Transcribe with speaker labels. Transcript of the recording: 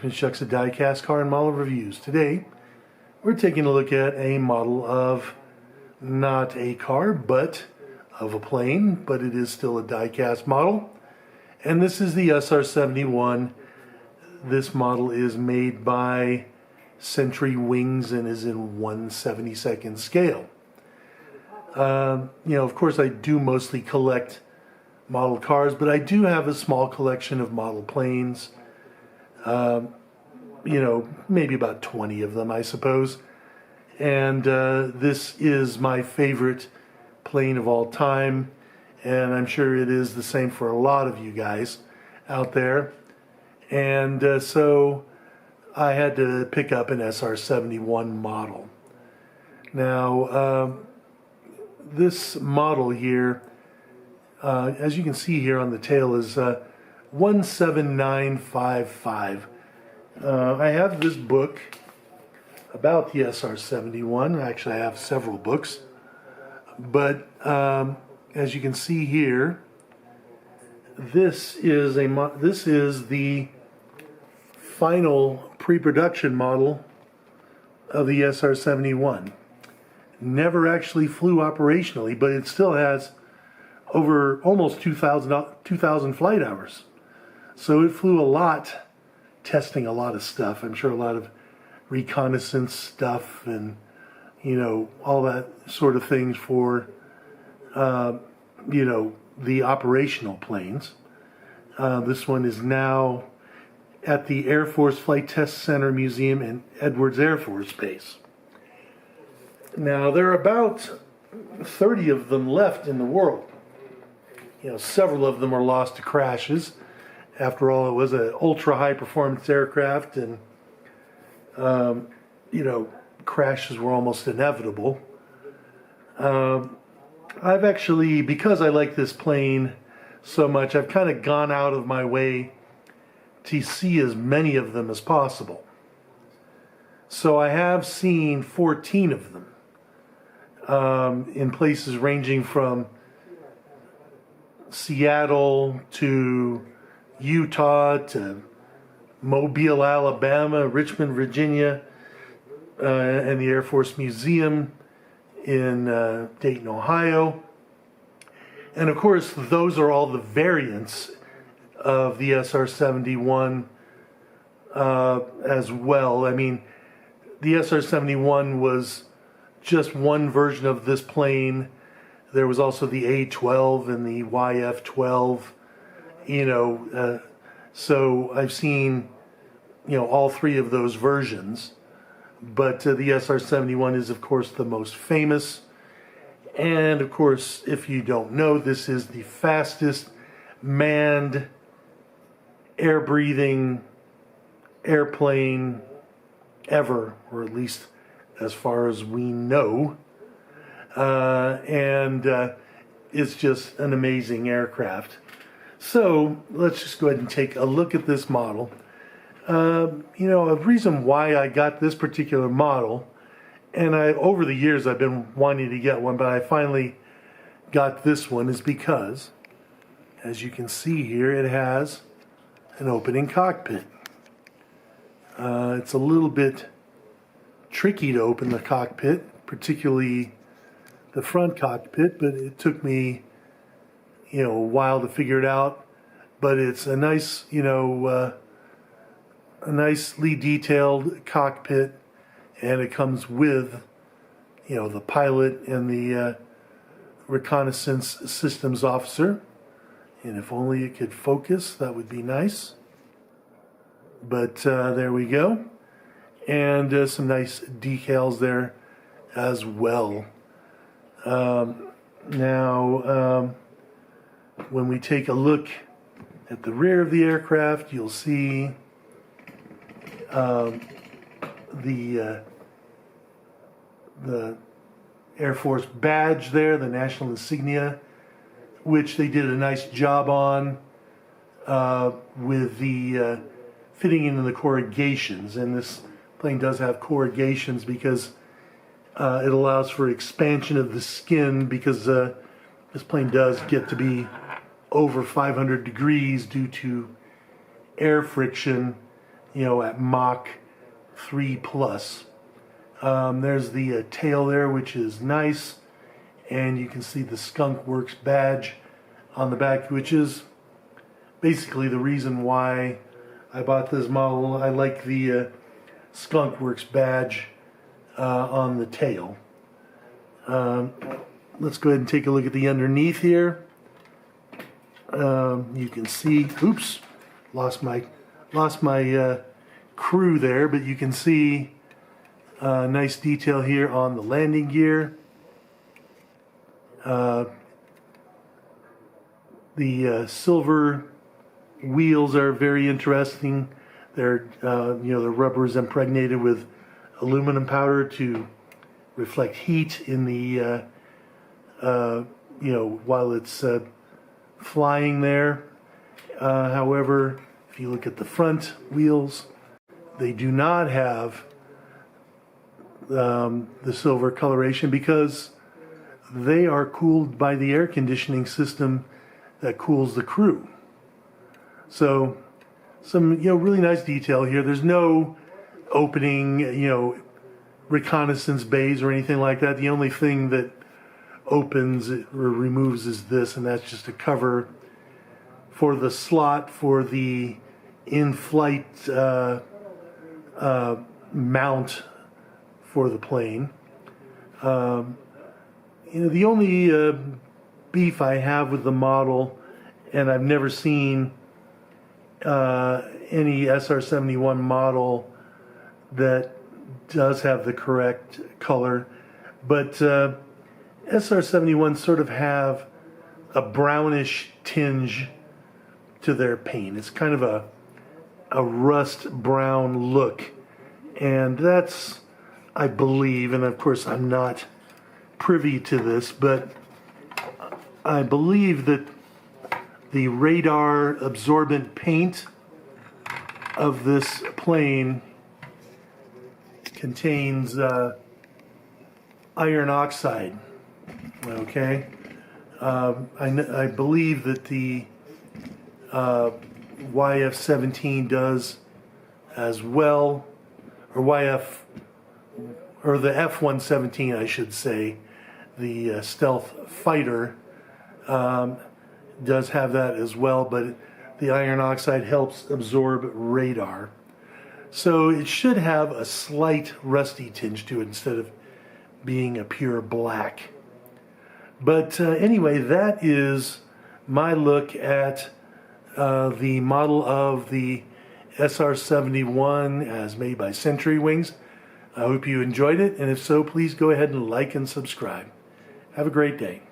Speaker 1: Welcome to Chuck's Diecast Car and Model Reviews. Today, we're taking a look at a model of not a car, but of a plane, but it is still a diecast model. And this is the SR-71. This model is made by Century Wings and is in 1/72nd scale. Of course, I do mostly collect model cars, but I do have a small collection of model planes. Maybe about 20 of them, I suppose. And this is my favorite plane of all time, and I'm sure it is the same for a lot of you guys out there. And so I had to pick up an SR-71 model. Now, this model here, as you can see here on the tail, is 17955. I have this book about the SR-71. Actually, I have several books. But as you can see here, this is the final pre-production model of the SR-71. Never actually flew operationally, but it still has over almost 2,000 flight hours. So it flew a lot, testing a lot of stuff. I'm sure a lot of reconnaissance stuff and, all that sort of things for, the operational planes. This one is now at the Air Force Flight Test Center Museum in Edwards Air Force Base. Now, there are about 30 of them left in the world. Several of them are lost to crashes. After all, it was an ultra-high performance aircraft, and, crashes were almost inevitable. I've actually, because I like this plane so much, I've kind of gone out of my way to see as many of them as possible. So I have seen 14 of them in places ranging from Seattle to Utah to Mobile, Alabama, Richmond, Virginia, and the Air Force Museum in Dayton, Ohio. And of course, those are all the variants of the SR-71 as well. I mean, the SR-71 was just one version of this plane. There was also the A-12 and the YF-12. So I've seen, all three of those versions. But the SR-71 is, of course, the most famous. And, of course, if you don't know, this is the fastest manned, air-breathing airplane ever, or at least as far as we know. It's just an amazing aircraft. So let's just go ahead and take a look at this model. A reason why I got this particular model, and over the years I've been wanting to get one, but I finally got this one, is because, as you can see here, it has an opening cockpit. It's a little bit tricky to open the cockpit, particularly the front cockpit, but it took me, a while to figure it out. But it's a nice, a nicely detailed cockpit, and it comes with, the pilot and the reconnaissance systems officer. And if only it could focus, that would be nice. But there we go. And some nice decals there as well. When we take a look at the rear of the aircraft, you'll see the Air Force badge there, the national insignia, which they did a nice job on with the fitting into the corrugations. And this plane does have corrugations because it allows for expansion of the skin, because this plane does get to be over 500 degrees due to air friction at Mach 3 plus. There's the tail there, which is nice, and you can see the Skunk Works badge on the back, which is basically the reason why I bought this model. I like the Skunk Works badge on the tail. Let's go ahead and take a look at the underneath here. You can see, oops, lost my crew there, but you can see nice detail here on the landing gear. The silver wheels are very interesting. They're the rubber is impregnated with aluminum powder to reflect heat in the while it's flying there. However, if you look at the front wheels, they do not have the silver coloration because they are cooled by the air conditioning system that cools the crew. So some really nice detail here. There's no opening reconnaissance bays or anything like that. The only thing that opens or removes is this, and that's just a cover for the slot for the in-flight mount for the plane. The only beef I have with the model, and I've never seen any SR-71 model that does have the correct color, but SR-71 sort of have a brownish tinge to their paint. It's kind of a rust brown look, and that's, I believe, and of course I'm not privy to this, but I believe that the radar absorbent paint of this plane contains iron oxide. Okay, I believe that the YF-17 does as well, or the F-117, I should say, the stealth fighter does have that as well, but the iron oxide helps absorb radar. So it should have a slight rusty tinge to it instead of being a pure black. But anyway, that is my look at the model of the SR-71 as made by Century Wings. I hope you enjoyed it, and if so, please go ahead and like and subscribe. Have a great day.